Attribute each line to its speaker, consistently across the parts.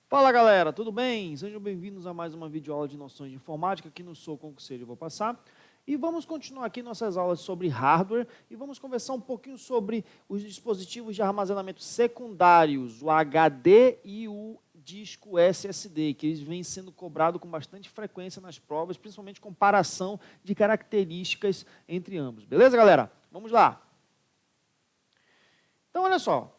Speaker 1: Fala galera, tudo bem? Sejam bem-vindos a mais uma videoaula de noções de informática aqui no Sou Concurseiro. Eu vou passar e vamos continuar aqui nossas aulas sobre hardware e vamos conversar um pouquinho sobre os dispositivos de armazenamento secundários, o HD e o disco SSD, que eles vêm sendo cobrados com bastante frequência nas provas, principalmente comparação de características entre ambos. Beleza, galera? Vamos lá. Então, olha só.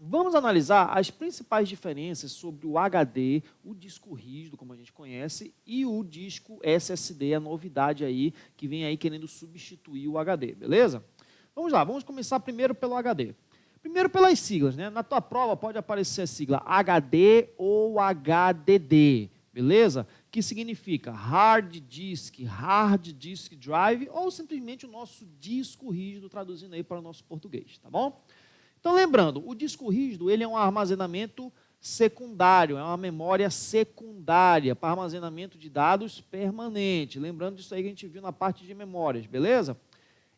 Speaker 1: Vamos analisar as principais diferenças sobre o HD, o disco rígido, como a gente conhece, e o disco SSD, a novidade aí, que vem aí querendo substituir o HD, beleza? Vamos lá, vamos começar primeiro pelo HD. Primeiro pelas siglas, né? Na tua prova pode aparecer a sigla HD ou HDD, beleza? Que significa Hard Disk Drive, ou simplesmente o nosso disco rígido, traduzindo aí para o nosso português, tá bom? Então, lembrando, o disco rígido ele é um armazenamento secundário, é uma memória secundária para armazenamento de dados permanente. Lembrando disso aí que a gente viu na parte de memórias, beleza?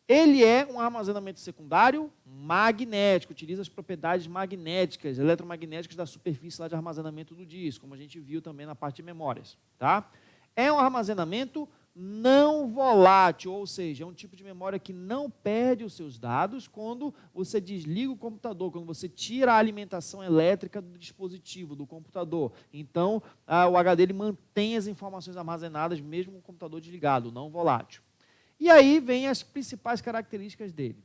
Speaker 1: Ele é um armazenamento secundário magnético, utiliza as propriedades magnéticas, eletromagnéticas da superfície lá de armazenamento do disco, como a gente viu também na parte de memórias, tá? É um armazenamento não volátil, ou seja, é um tipo de memória que não perde os seus dados quando você desliga o computador, quando você tira a alimentação elétrica do dispositivo, do computador. Então, o HD ele mantém as informações armazenadas mesmo com o computador desligado, não volátil. E aí vem as principais características dele.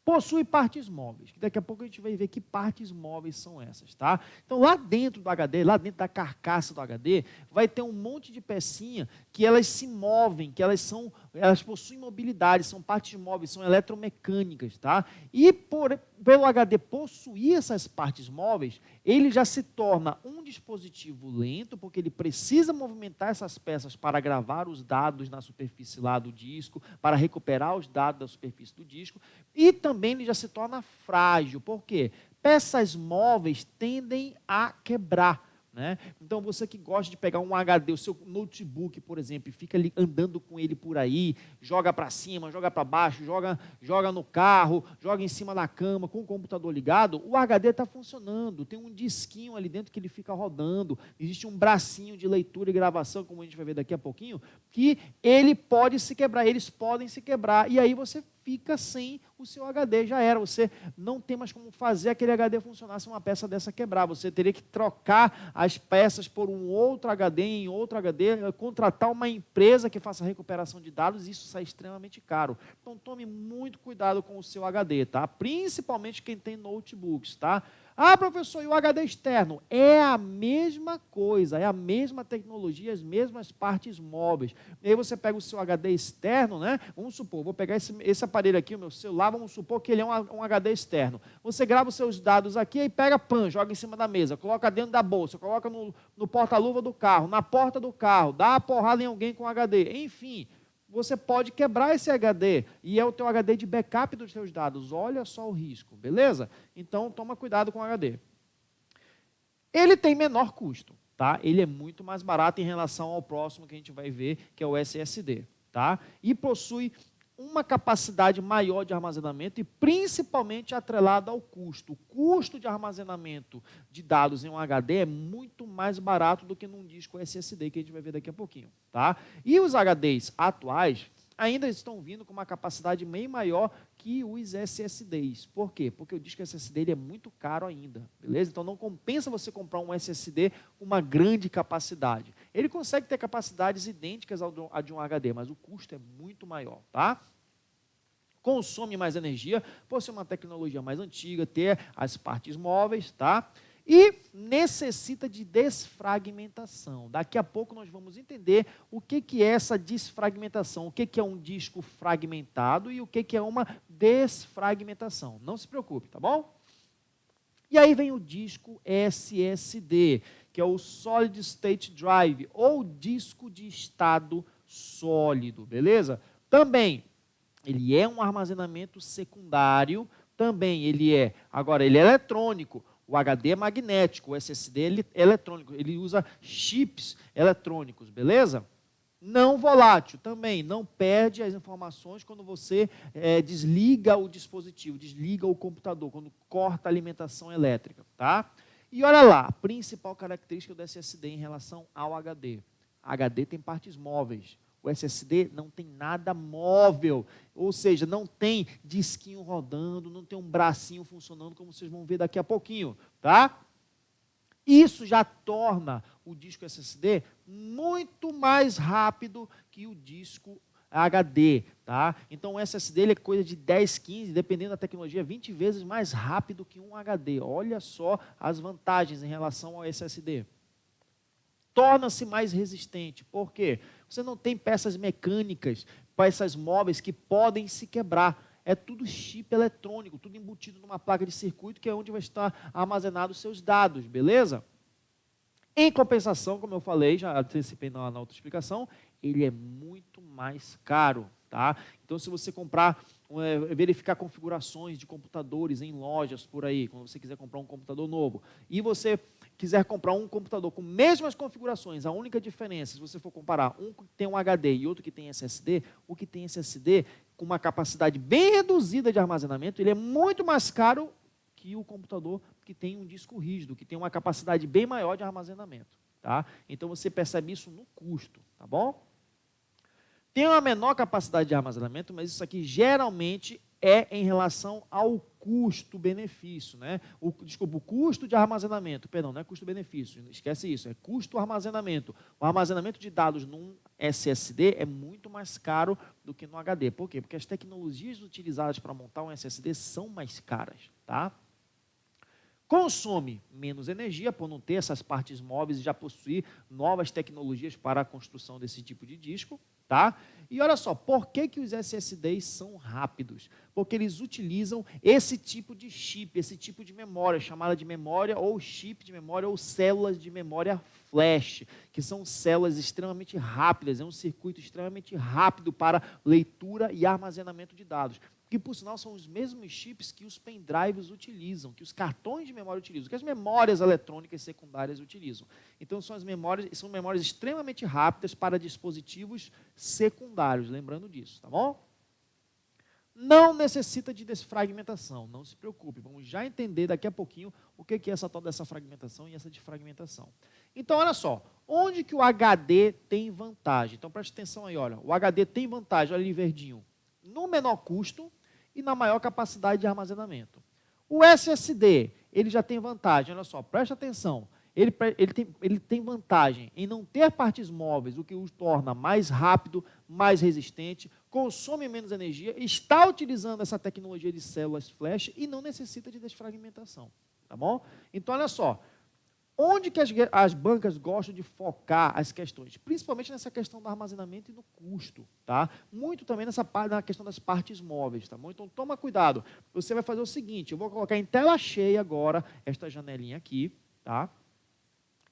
Speaker 1: Possui partes móveis, que daqui a pouco a gente vai ver que partes móveis são essas, tá? Então, lá dentro do HD, lá dentro da carcaça do HD, vai ter um monte de pecinha que elas se movem, que elas possuem mobilidade, são partes móveis, são eletromecânicas, tá? E pelo HD possuir essas partes móveis, ele já se torna um dispositivo lento, porque ele precisa movimentar essas peças para gravar os dados na superfície lá do disco, para recuperar os dados da superfície do disco, e também ele já se torna frágil. Por quê? Peças móveis tendem a quebrar, né? Então, você que gosta de pegar um HD, o seu notebook, por exemplo, e fica ali andando com ele por aí, joga para cima, joga para baixo, joga no carro, joga em cima da cama, com o computador ligado, o HD está funcionando, tem um disquinho ali dentro que ele fica rodando, existe um bracinho de leitura e gravação, como a gente vai ver daqui a pouquinho, que ele pode se quebrar, eles podem se quebrar, e aí você fica sem o seu HD, já era, você não tem mais como fazer aquele HD funcionar se uma peça dessa quebrar, você teria que trocar as peças por um outro HD em outro HD, contratar uma empresa que faça recuperação de dados, e isso sai extremamente caro. Então tome muito cuidado com o seu HD, tá? Principalmente quem tem notebooks, tá? Ah, professor, e o HD externo? É a mesma coisa, é a mesma tecnologia, as mesmas partes móveis. E aí você pega o seu HD externo, né? Vamos supor, vou pegar esse aparelho aqui, o meu celular, vamos supor que ele é um HD externo. Você grava os seus dados aqui e pega pan, joga em cima da mesa, coloca dentro da bolsa, coloca no porta-luva do carro, na porta do carro, dá uma porrada em alguém com HD, enfim. Você pode quebrar esse HD e é o teu HD de backup dos seus dados. Olha só o risco, beleza? Então, toma cuidado com o HD. Ele tem menor custo, tá? Ele é muito mais barato em relação ao próximo que a gente vai ver, que é o SSD, tá? E possui uma capacidade maior de armazenamento e principalmente atrelada ao custo. O custo de armazenamento de dados em um HD é muito mais barato do que num disco SSD, que a gente vai ver daqui a pouquinho, tá? E os HDs atuais ainda estão vindo com uma capacidade bem maior que os SSDs. Por quê? Porque o disco SSD ele é muito caro ainda, beleza? Então não compensa você comprar um SSD com uma grande capacidade. Ele consegue ter capacidades idênticas à de um HD, mas o custo é muito maior, tá? Consome mais energia, por ser uma tecnologia mais antiga, ter as partes móveis, tá? E necessita de desfragmentação. Daqui a pouco nós vamos entender o que é essa desfragmentação, o que é um disco fragmentado e o que é uma desfragmentação. Não se preocupe, tá bom? E aí vem o disco SSD, que é o Solid State Drive, ou disco de estado sólido, beleza? Também, ele é um armazenamento secundário, também ele é eletrônico, o HD é magnético, o SSD é eletrônico, ele usa chips eletrônicos, beleza? Não volátil também, não perde as informações quando você desliga o dispositivo, desliga o computador, quando corta a alimentação elétrica, tá? E olha lá, a principal característica do SSD em relação ao HD. HD tem partes móveis. O SSD não tem nada móvel, ou seja, não tem disquinho rodando, não tem um bracinho funcionando, como vocês vão ver daqui a pouquinho, tá? Isso já torna o disco SSD muito mais rápido que o disco HD, tá? Então o SSD ele é coisa de 10, 15, dependendo da tecnologia, 20 vezes mais rápido que um HD. Olha só as vantagens em relação ao SSD. Torna-se mais resistente. Por quê? Você não tem peças mecânicas, peças móveis que podem se quebrar. É tudo chip eletrônico, tudo embutido numa placa de circuito, que é onde vai estar armazenados os seus dados, beleza? Em compensação, como eu falei, já antecipei na outra explicação, ele é muito mais caro, tá? Então, se você comprar, verificar configurações de computadores em lojas por aí, quando você quiser comprar um computador novo, e você quiser comprar um computador com mesmas configurações, a única diferença, se você for comparar um que tem um HD e outro que tem SSD, o que tem SSD com uma capacidade bem reduzida de armazenamento, ele é muito mais caro que o computador que tem um disco rígido, que tem uma capacidade bem maior de armazenamento, tá? Então você percebe isso no custo, tá bom? Tem uma menor capacidade de armazenamento, mas isso aqui geralmente é em relação ao custo-benefício, né? O custo de armazenamento, perdão, não é custo-benefício, esquece isso, é custo-armazenamento. O armazenamento de dados num SSD é muito mais caro do que no HD. Por quê? Porque as tecnologias utilizadas para montar um SSD são mais caras, tá? Consome menos energia por não ter essas partes móveis e já possuir novas tecnologias para a construção desse tipo de disco, tá? E olha só, por que os SSDs são rápidos? Porque eles utilizam esse tipo de chip, esse tipo de memória, chamada de memória ou chip de memória ou células de memória flash, que são células extremamente rápidas, é um circuito extremamente rápido para leitura e armazenamento de dados, que por sinal são os mesmos chips que os pendrives utilizam, que os cartões de memória utilizam, que as memórias eletrônicas secundárias utilizam. Então são memórias extremamente rápidas para dispositivos secundários, lembrando disso, tá bom? Não necessita de desfragmentação, não se preocupe, vamos já entender daqui a pouquinho o que é essa tal dessa fragmentação e essa desfragmentação. Então, olha só, onde que o HD tem vantagem? Então, preste atenção aí, olha, o HD tem vantagem, olha ali verdinho, no menor custo e na maior capacidade de armazenamento. O SSD, ele já tem vantagem, olha só, preste atenção, ele tem vantagem em não ter partes móveis, o que o torna mais rápido, mais resistente, consome menos energia, está utilizando essa tecnologia de células flash e não necessita de desfragmentação, tá bom? Então, olha só, onde que as bancas gostam de focar as questões? Principalmente nessa questão do armazenamento e do custo, tá? Muito também na questão das partes móveis, tá bom? Então, toma cuidado. Você vai fazer o seguinte, eu vou colocar em tela cheia agora esta janelinha aqui, tá?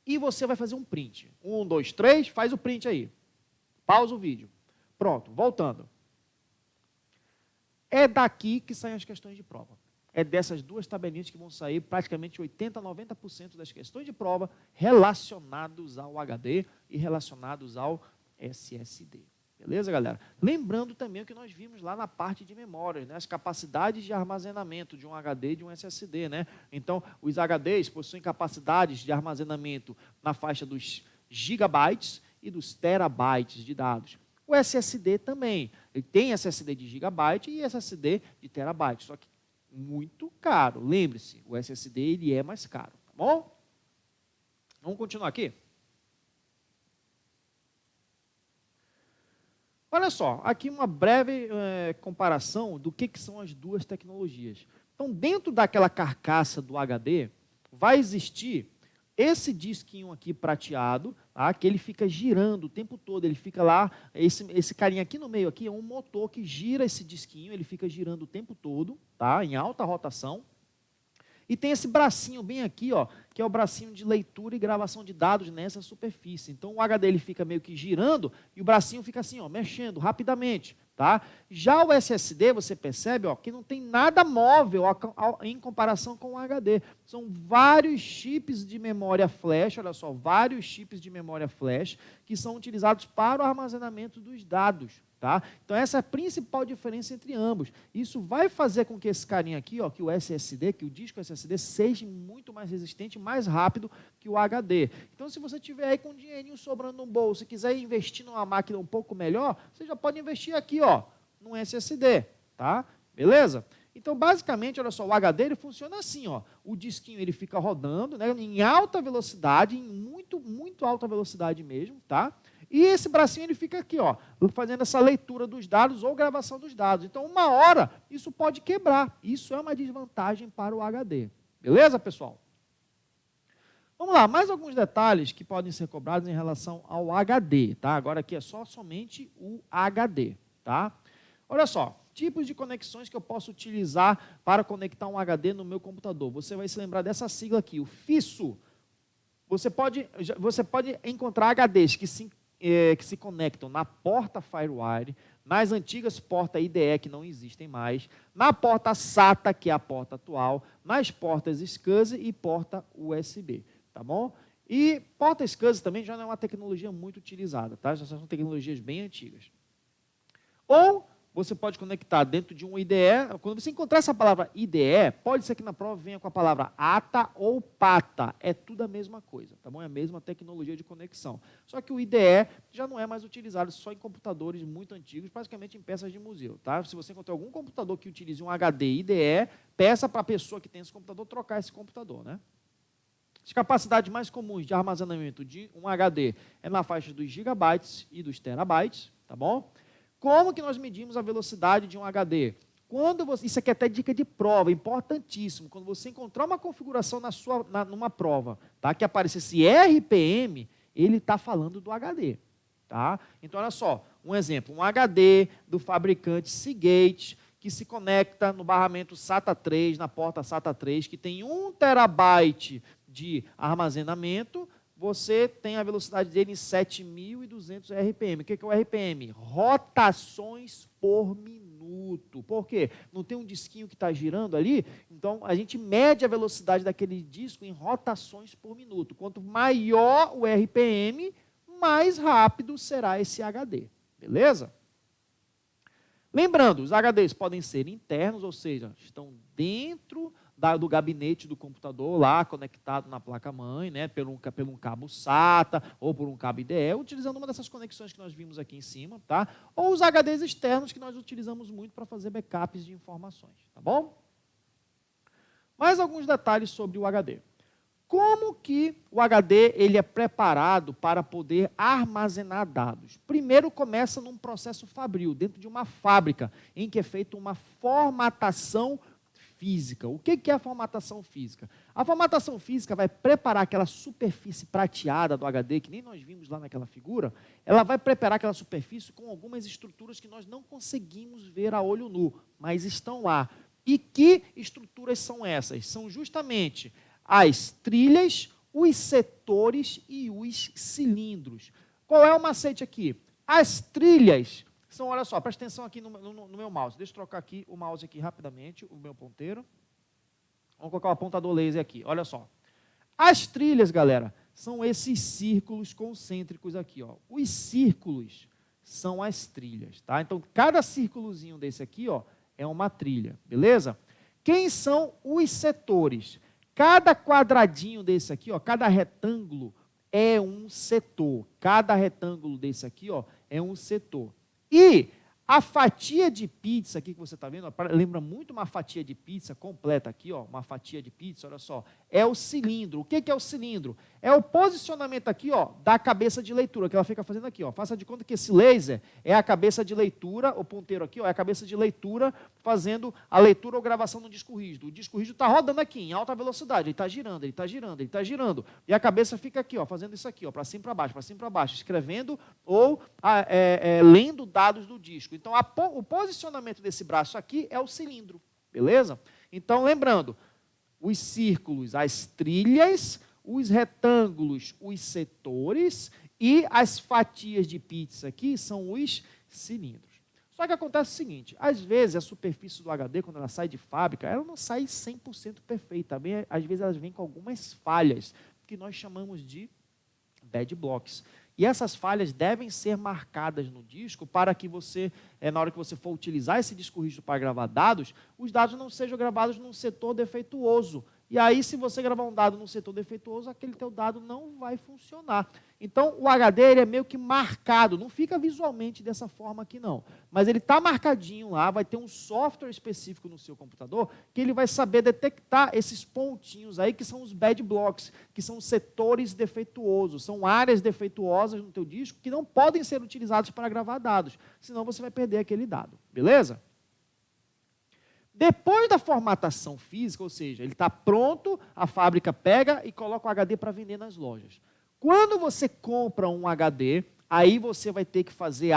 Speaker 1: E você vai fazer um print. 1, 2, 3, faz o print aí. Pausa o vídeo. Pronto, voltando. É daqui que saem as questões de prova. É dessas duas tabelinhas que vão sair praticamente 80% a 90% das questões de prova relacionados ao HD e relacionados ao SSD. Beleza, galera? Lembrando também o que nós vimos lá na parte de memórias, né? As capacidades de armazenamento de um HD e de um SSD, né? Então, os HDs possuem capacidades de armazenamento na faixa dos gigabytes e dos terabytes de dados. O SSD também. Ele tem SSD de gigabyte e SSD de terabyte, só que muito caro. Lembre-se, o SSD ele é mais caro, tá bom? Vamos continuar aqui? Olha só, aqui uma breve comparação do que são as duas tecnologias. Então, dentro daquela carcaça do HD, vai existir esse disquinho aqui prateado, tá, que ele fica girando o tempo todo, ele fica lá, esse carinha aqui no meio aqui é um motor que gira esse disquinho, ele fica girando o tempo todo, tá, em alta rotação. E tem esse bracinho bem aqui, ó, que é o bracinho de leitura e gravação de dados nessa superfície. Então, o HD ele fica meio que girando e o bracinho fica assim, ó, mexendo rapidamente. Tá? Já o SSD, você percebe ó, que não tem nada móvel em comparação com o HD. São vários chips de memória flash, olha só, vários chips de memória flash que são utilizados para o armazenamento dos dados. Tá? Então, essa é a principal diferença entre ambos. Isso vai fazer com que esse carinha aqui, ó, que o SSD, que o disco SSD, seja muito mais resistente, mais rápido que o HD. Então, se você tiver aí com um dinheirinho sobrando no bolso e quiser investir numa máquina um pouco melhor, você já pode investir aqui, ó, no SSD. Tá? Beleza? Então, basicamente, olha só, o HD ele funciona assim, ó. O disquinho ele fica rodando, né, em alta velocidade, em muito alta velocidade mesmo, tá? E esse bracinho ele fica aqui, ó, fazendo essa leitura dos dados ou gravação dos dados. Então, uma hora, isso pode quebrar. Isso é uma desvantagem para o HD. Beleza, pessoal? Vamos lá, mais alguns detalhes que podem ser cobrados em relação ao HD, tá? Agora aqui é somente o HD, tá? Olha só, tipos de conexões que eu posso utilizar para conectar um HD no meu computador. Você vai se lembrar dessa sigla aqui, o FISO. Você pode encontrar HDs que se conectam na porta FireWire, nas antigas portas IDE, que não existem mais, na porta SATA, que é a porta atual, nas portas SCSI e porta USB, tá bom? E porta SCSI também já não é uma tecnologia muito utilizada, tá? Já são tecnologias bem antigas. Ou você pode conectar dentro de um IDE. Quando você encontrar essa palavra IDE, pode ser que na prova venha com a palavra ATA ou PATA. É tudo a mesma coisa, tá bom? É a mesma tecnologia de conexão. Só que o IDE já não é mais utilizado só em computadores muito antigos, basicamente em peças de museu, tá? Se você encontrar algum computador que utilize um HD IDE, peça para a pessoa que tem esse computador trocar esse computador, né? As capacidades mais comuns de armazenamento de um HD é na faixa dos gigabytes e dos terabytes, tá bom? Como que nós medimos a velocidade de um HD? Isso aqui é até dica de prova, importantíssimo. Quando você encontrar uma configuração numa prova, tá, que aparecesse RPM, ele está falando do HD. Tá? Então, olha só, um exemplo, um HD do fabricante Seagate, que se conecta no barramento SATA 3, na porta SATA 3, que tem 1 terabyte de armazenamento, você tem a velocidade dele em 7.200 RPM. O que é o RPM? Rotações por minuto. Por quê? Não tem um disquinho que está girando ali? Então, a gente mede a velocidade daquele disco em rotações por minuto. Quanto maior o RPM, mais rápido será esse HD. Beleza? Lembrando, os HDs podem ser internos, ou seja, estão dentro do gabinete do computador, lá conectado na placa-mãe, né, por um cabo SATA ou por um cabo IDE, utilizando uma dessas conexões que nós vimos aqui em cima, tá? Ou os HDs externos que nós utilizamos muito para fazer backups de informações, tá bom? Mais alguns detalhes sobre o HD. Como que o HD ele é preparado para poder armazenar dados? Primeiro começa num processo fabril, dentro de uma fábrica, em que é feita uma formatação física. O que é a formatação física? A formatação física vai preparar aquela superfície prateada do HD, que nem nós vimos lá naquela figura, ela vai preparar aquela superfície com algumas estruturas que nós não conseguimos ver a olho nu, mas estão lá. E que estruturas são essas? São justamente as trilhas, os setores e os cilindros. Qual é o macete aqui? As trilhas são, olha só, presta atenção aqui no meu mouse. Deixa eu trocar aqui o mouse aqui rapidamente, o meu ponteiro. Vamos colocar o apontador laser aqui, olha só. As trilhas, galera, são esses círculos concêntricos aqui, ó. Os círculos são as trilhas, tá? Então, cada círculozinho desse aqui, ó, é uma trilha, beleza? Quem são os setores? Cada quadradinho desse aqui, ó, cada retângulo é um setor. Cada retângulo desse aqui, ó, é um setor. E a fatia de pizza aqui que você está vendo, ó, lembra muito uma fatia de pizza completa aqui, ó, uma fatia de pizza, olha só, é o cilindro. O que é o cilindro? É o posicionamento aqui, ó, da cabeça de leitura, que ela fica fazendo aqui, ó. Faça de conta que esse laser é a cabeça de leitura, o ponteiro aqui, ó, é a cabeça de leitura fazendo a leitura ou gravação no disco rígido. O disco rígido está rodando aqui em alta velocidade, ele está girando, ele está girando, ele está girando. E a cabeça fica aqui, ó, fazendo isso aqui, ó, para cima e para baixo, escrevendo ou lendo dados do disco. Então, o posicionamento desse braço aqui é o cilindro, beleza? Então, lembrando, os círculos, as trilhas, os retângulos, os setores e as fatias de pizza aqui são os cilindros. Só que acontece o seguinte, às vezes a superfície do HD, quando ela sai de fábrica, ela não sai 100% perfeita, às vezes elas vêm com algumas falhas, que nós chamamos de dead blocks, E essas falhas devem ser marcadas no disco para que você, na hora que você for utilizar esse disco rígido para gravar dados, os dados não sejam gravados num setor defeituoso. E aí, se você gravar um dado num setor defeituoso, aquele teu dado não vai funcionar. Então, o HD ele é meio que marcado, não fica visualmente dessa forma aqui não. Mas ele está marcadinho lá, vai ter um software específico no seu computador que ele vai saber detectar esses pontinhos aí, que são os bad blocks, que são setores defeituosos, são áreas defeituosas no teu disco que não podem ser utilizadas para gravar dados, senão você vai perder aquele dado, beleza? Depois da formatação física, ou seja, ele está pronto, a fábrica pega e coloca o HD para vender nas lojas. Quando você compra um HD, aí você vai ter que fazer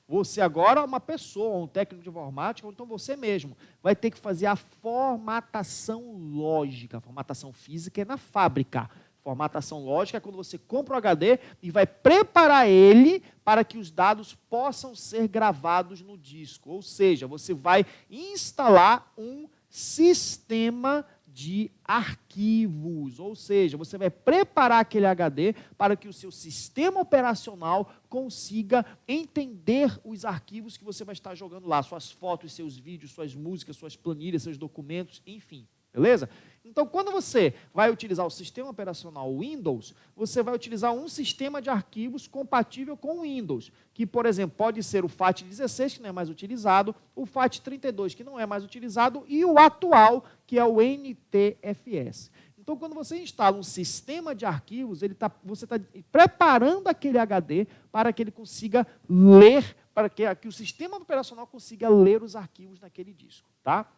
Speaker 1: você agora uma pessoa, um técnico de informática, ou então você mesmo, vai ter que fazer a formatação lógica. A formatação física é na fábrica. Formatação lógica é quando você compra o HD e vai preparar ele para que os dados possam ser gravados no disco. Ou seja, você vai instalar um sistema de arquivos. Ou seja, você vai preparar aquele HD para que o seu sistema operacional consiga entender os arquivos que você vai estar jogando lá. Suas fotos, seus vídeos, suas músicas, suas planilhas, seus documentos, enfim. Beleza? Então, quando você vai utilizar o sistema operacional Windows, você vai utilizar um sistema de arquivos compatível com o Windows, que, por exemplo, pode ser o FAT16, que não é mais utilizado, o FAT32, que não é mais utilizado, e o atual, que é o NTFS. Então, quando você instala um sistema de arquivos, você está preparando aquele HD para que ele consiga ler, para que o sistema operacional consiga ler os arquivos naquele disco, tá?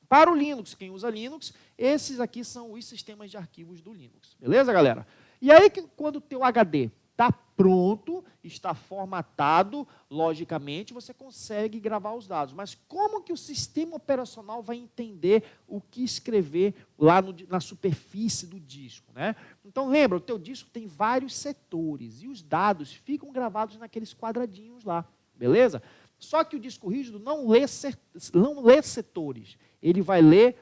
Speaker 1: Para o Linux, quem usa Linux, esses aqui são os sistemas de arquivos do Linux. Beleza, galera? E aí, quando o teu HD está pronto, está formatado, logicamente, você consegue gravar os dados. Mas como que o sistema operacional vai entender o que escrever lá na superfície do disco, né? Então, lembra, o teu disco tem vários setores e os dados ficam gravados naqueles quadradinhos lá. Beleza? Só que o disco rígido não lê setores, ele vai ler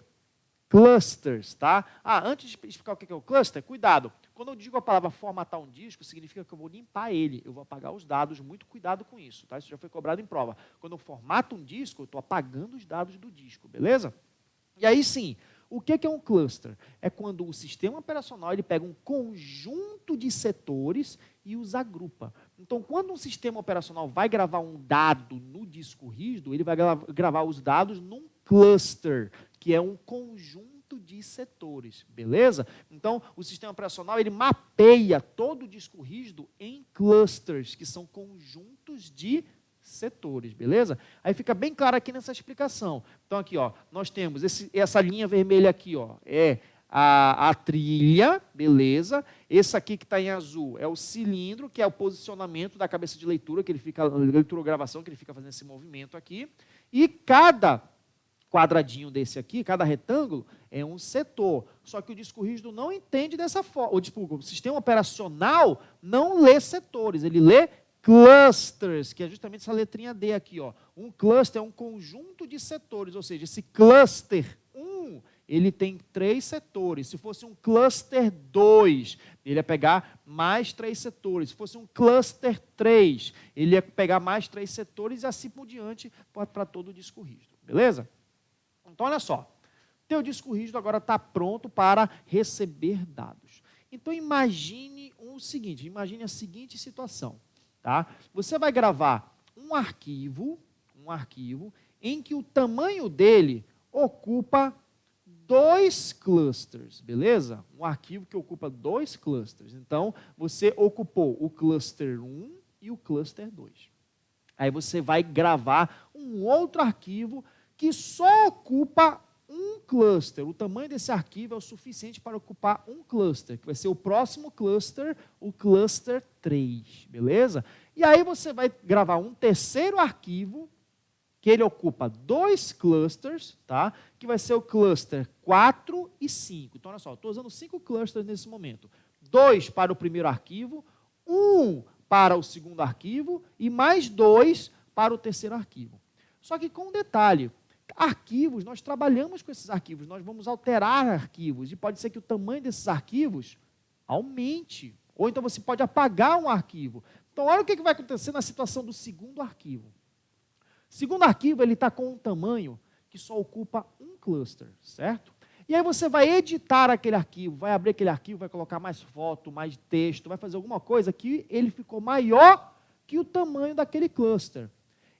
Speaker 1: clusters, tá? Antes de explicar o que é o cluster, cuidado. Quando eu digo a palavra formatar um disco, significa que eu vou limpar ele, eu vou apagar os dados, muito cuidado com isso, tá? Isso já foi cobrado em prova. Quando eu formato um disco, eu estou apagando os dados do disco, beleza? E aí sim, o que é um cluster? É quando o sistema operacional ele pega um conjunto de setores e os agrupa. Então, quando um sistema operacional vai gravar um dado no disco rígido, ele vai gravar os dados num cluster, que é um conjunto de setores, beleza? Então, o sistema operacional ele mapeia todo o disco rígido em clusters, que são conjuntos de setores, beleza? Aí fica bem claro aqui nessa explicação. Então, aqui, ó, nós temos essa linha vermelha aqui, ó, é a trilha, beleza? Esse aqui que está em azul é o cilindro, que é o posicionamento da cabeça de leitura, que ele fica, leitura ou gravação, que ele fica fazendo esse movimento aqui. E cada quadradinho desse aqui, cada retângulo, é um setor. Só que o disco rígido não entende dessa forma. O sistema operacional não lê setores, ele lê clusters, que é justamente essa letrinha D aqui, ó. Um cluster é um conjunto de setores, ou seja, esse cluster 1, ele tem 3 setores. Se fosse um cluster 2, ele ia pegar mais 3 setores. Se fosse um cluster 3, ele ia pegar mais 3 setores e assim por diante para todo o disco rígido. Beleza? Então, olha só. Teu disco rígido agora está pronto para receber dados. Então, imagine a seguinte situação. Tá? Você vai gravar um arquivo em que o tamanho dele ocupa 2 clusters, beleza? Um arquivo que ocupa 2 clusters. Então, você ocupou o cluster 1 e o cluster 2. Aí você vai gravar um outro arquivo que só ocupa um cluster. O tamanho desse arquivo é o suficiente para ocupar um cluster, que vai ser o próximo cluster, o cluster 3, beleza? E aí você vai gravar um terceiro arquivo, que ele ocupa 2 clusters, tá? Que vai ser o cluster 4 e 5. Então, olha só, estou usando 5 clusters nesse momento. 2 para o primeiro arquivo, 1 para o segundo arquivo e mais 2 para o terceiro arquivo. Só que com um detalhe, arquivos, nós trabalhamos com esses arquivos, nós vamos alterar arquivos, e pode ser que o tamanho desses arquivos aumente Ou então você pode apagar um arquivo. Então, olha o que vai acontecer na situação do segundo arquivo. O segundo arquivo está com um tamanho que só ocupa um cluster, certo? E aí você vai editar aquele arquivo, vai abrir aquele arquivo, vai colocar mais foto, mais texto, vai fazer alguma coisa que ele ficou maior que o tamanho daquele cluster.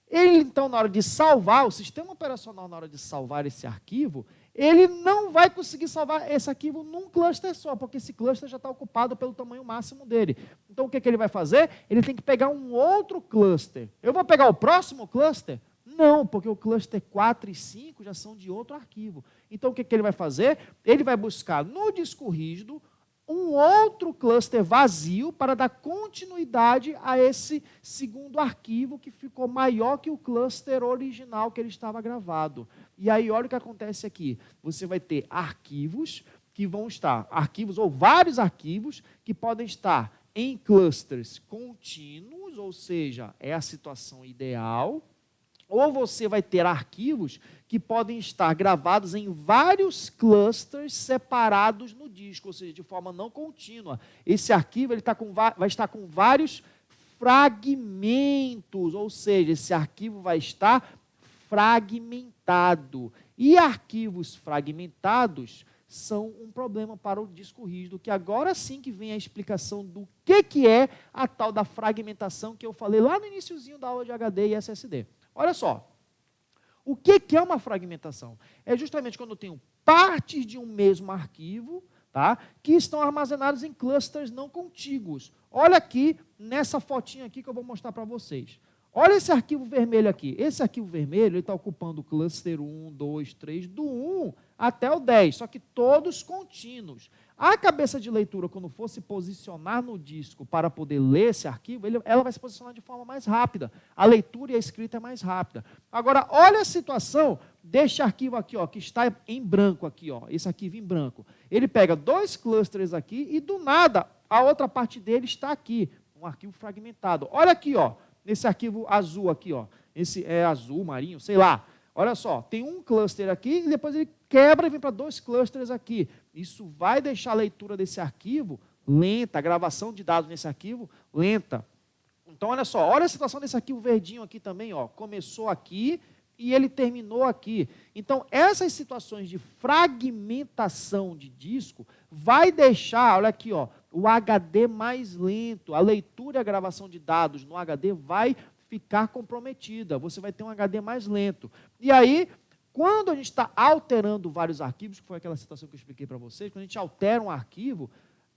Speaker 1: Ele, então, na hora de salvar, o sistema operacional, na hora de salvar esse arquivo, ele não vai conseguir salvar esse arquivo num cluster só, porque esse cluster já está ocupado pelo tamanho máximo dele. Então, o que ele vai fazer? Ele tem que pegar um outro cluster. Eu vou pegar o próximo cluster? Não, porque o cluster 4 e 5 já são de outro arquivo. Então, o que ele vai fazer? Ele vai buscar no disco rígido um outro cluster vazio para dar continuidade a esse segundo arquivo que ficou maior que o cluster original que ele estava gravado. E aí, olha o que acontece aqui. Você vai ter arquivos que vão estar, arquivos ou vários arquivos que podem estar em clusters contínuos, ou seja, é a situação ideal, ou você vai ter arquivos que podem estar gravados em vários clusters separados no disco, ou seja, de forma não contínua. Esse arquivo vai estar com vários fragmentos, ou seja, esse arquivo vai estar fragmentado. E arquivos fragmentados são um problema para o disco rígido, que agora sim que vem a explicação do que é a tal da fragmentação que eu falei lá no iniciozinho da aula de HD e SSD. Olha só, o que é uma fragmentação? É justamente quando eu tenho partes de um mesmo arquivo, tá, que estão armazenados em clusters não contíguos. Olha aqui, nessa fotinha aqui que eu vou mostrar para vocês. Olha esse arquivo vermelho aqui. Esse arquivo vermelho está ocupando o cluster 1, 2, 3, do 1 até o 10, só que todos contínuos. A cabeça de leitura, quando for se posicionar no disco para poder ler esse arquivo, ela vai se posicionar de forma mais rápida. A leitura e a escrita é mais rápida. Agora, olha a situação deste arquivo aqui, ó, que está em branco aqui, ó, esse arquivo em branco. Ele pega dois clusters aqui e, do nada, a outra parte dele está aqui, um arquivo fragmentado. Olha aqui, ó, nesse arquivo azul aqui, ó, esse é azul, marinho, sei lá. Olha só, tem um cluster aqui e depois ele quebra e vem para dois clusters aqui. Isso vai deixar a leitura desse arquivo lenta, a gravação de dados nesse arquivo lenta. Então, olha só, olha a situação desse arquivo verdinho aqui também, ó. Começou aqui e ele terminou aqui. Então, essas situações de fragmentação de disco vai deixar, olha aqui, ó, o HD mais lento, a leitura e a gravação de dados no HD vai ficar comprometida, você vai ter um HD mais lento. E aí, quando a gente está alterando vários arquivos, que foi aquela situação que eu expliquei para vocês, quando a gente altera um arquivo,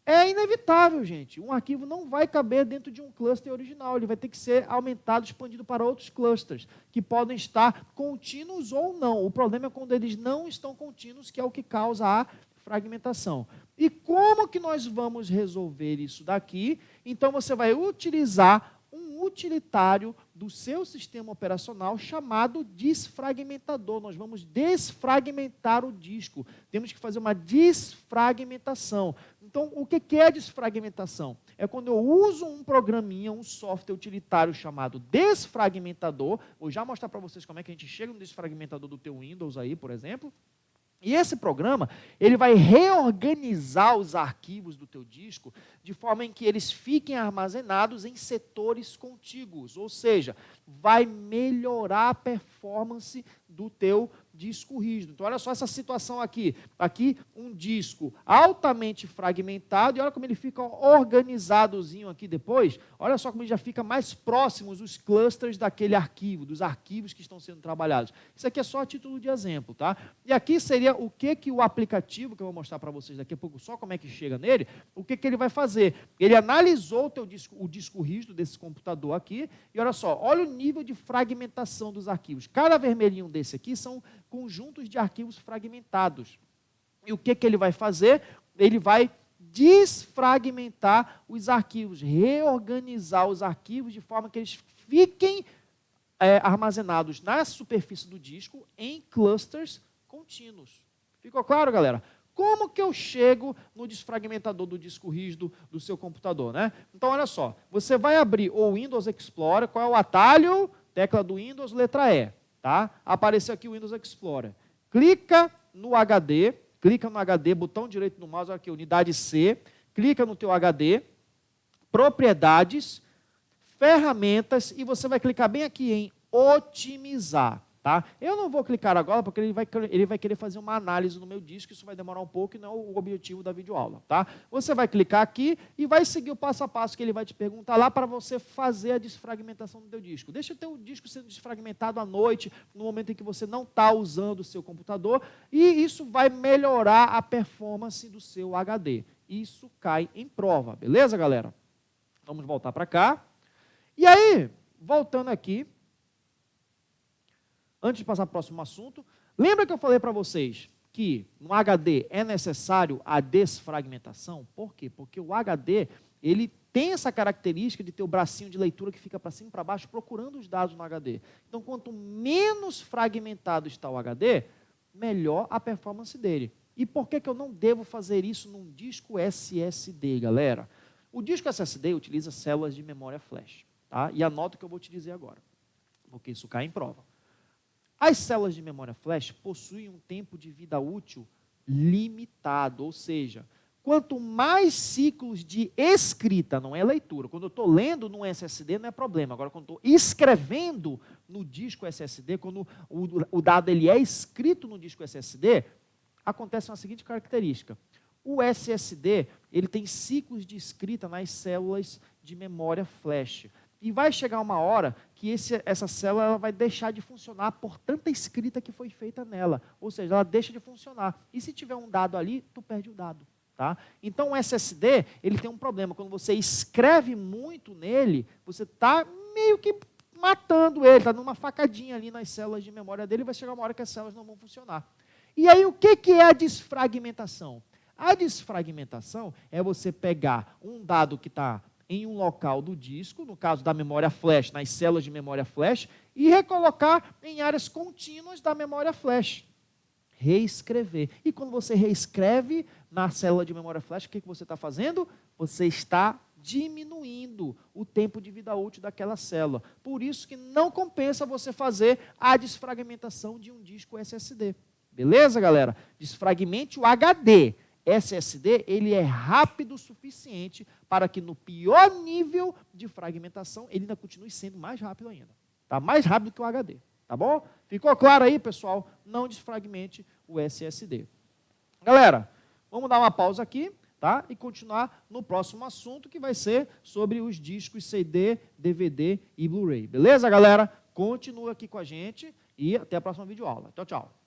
Speaker 1: é inevitável, gente. Um arquivo não vai caber dentro de um cluster original, ele vai ter que ser aumentado, expandido para outros clusters, que podem estar contínuos ou não. O problema é quando eles não estão contínuos, que é o que causa a fragmentação. E como que nós vamos resolver isso daqui? Então, você vai utilizar um utilitário do seu sistema operacional chamado desfragmentador. Nós vamos desfragmentar o disco. Temos que fazer uma desfragmentação. Então, o que é desfragmentação? É quando eu uso um programinha, um software utilitário chamado desfragmentador. Vou já mostrar para vocês como é que a gente chega no desfragmentador do teu Windows aí, por exemplo. E esse programa, ele vai reorganizar os arquivos do teu disco de forma em que eles fiquem armazenados em setores contíguos, ou seja, vai melhorar a performance do teu disco rígido. Então, olha só essa situação aqui. Aqui, um disco altamente fragmentado, e olha como ele fica organizadozinho aqui depois. Olha só como ele já fica mais próximos os clusters daquele arquivo, dos arquivos que estão sendo trabalhados. Isso aqui é só a título de exemplo, tá? E aqui seria o que o aplicativo, que eu vou mostrar para vocês daqui a pouco, só como é que chega nele, o que ele vai fazer? Ele analisou o disco rígido desse computador aqui, e olha só, olha o nível de fragmentação dos arquivos. Cada vermelhinho desse aqui são conjuntos de arquivos fragmentados. E o que ele vai fazer? Ele vai desfragmentar os arquivos, reorganizar os arquivos de forma que eles fiquem armazenados na superfície do disco em clusters contínuos. Ficou claro, galera? Como que eu chego no desfragmentador do disco rígido do seu computador, né? Então, olha só, você vai abrir o Windows Explorer, qual é o atalho? Tecla do Windows, letra E. Tá? Apareceu aqui o Windows Explorer. Clica no HD, botão direito no mouse, olha aqui, unidade C, clica no teu HD, propriedades, ferramentas, e você vai clicar bem aqui em otimizar. Tá? Eu não vou clicar agora, porque ele vai querer fazer uma análise no meu disco, isso vai demorar um pouco e não é o objetivo da videoaula. Tá? Você vai clicar aqui e vai seguir o passo a passo que ele vai te perguntar lá para você fazer a desfragmentação do teu disco. Deixa o teu disco sendo desfragmentado à noite, no momento em que você não está usando o seu computador, e isso vai melhorar a performance do seu HD. Isso cai em prova, beleza, galera? Vamos voltar para cá. E aí, voltando aqui, antes de passar para o próximo assunto, lembra que eu falei para vocês que no HD é necessário a desfragmentação? Por quê? Porque o HD ele tem essa característica de ter o bracinho de leitura que fica para cima e para baixo procurando os dados no HD. Então, quanto menos fragmentado está o HD, melhor a performance dele. E por que eu não devo fazer isso num disco SSD, galera? O disco SSD utiliza células de memória flash. Tá? E anota o que eu vou te dizer agora, porque isso cai em prova. As células de memória flash possuem um tempo de vida útil limitado, ou seja, quanto mais ciclos de escrita, não é leitura, quando eu estou lendo no SSD não é problema, agora quando eu estou escrevendo no disco SSD, quando o dado ele é escrito no disco SSD, acontece uma seguinte característica. O SSD ele tem ciclos de escrita nas células de memória flash. E vai chegar uma hora que essa célula ela vai deixar de funcionar por tanta escrita que foi feita nela. Ou seja, ela deixa de funcionar. E se tiver um dado ali, tu perde o dado. Tá? Então o SSD ele tem um problema. Quando você escreve muito nele, você está meio que matando ele, está numa facadinha ali nas células de memória dele, e vai chegar uma hora que as células não vão funcionar. E aí o que é a desfragmentação? A desfragmentação é você pegar um dado que está em um local do disco, no caso da memória flash, nas células de memória flash, e recolocar em áreas contínuas da memória flash. Reescrever. E quando você reescreve na célula de memória flash, o que você está fazendo? Você está diminuindo o tempo de vida útil daquela célula. Por isso que não compensa você fazer a desfragmentação de um disco SSD. Beleza, galera? Desfragmente o HD. SSD, ele é rápido o suficiente para que no pior nível de fragmentação, ele ainda continue sendo mais rápido ainda. Tá? Mais rápido que o HD. Tá bom? Ficou claro aí, pessoal? Não desfragmente o SSD. Galera, vamos dar uma pausa aqui, tá? E continuar no próximo assunto, que vai ser sobre os discos CD, DVD e Blu-ray. Beleza, galera? Continua aqui com a gente e até a próxima videoaula. Tchau, tchau.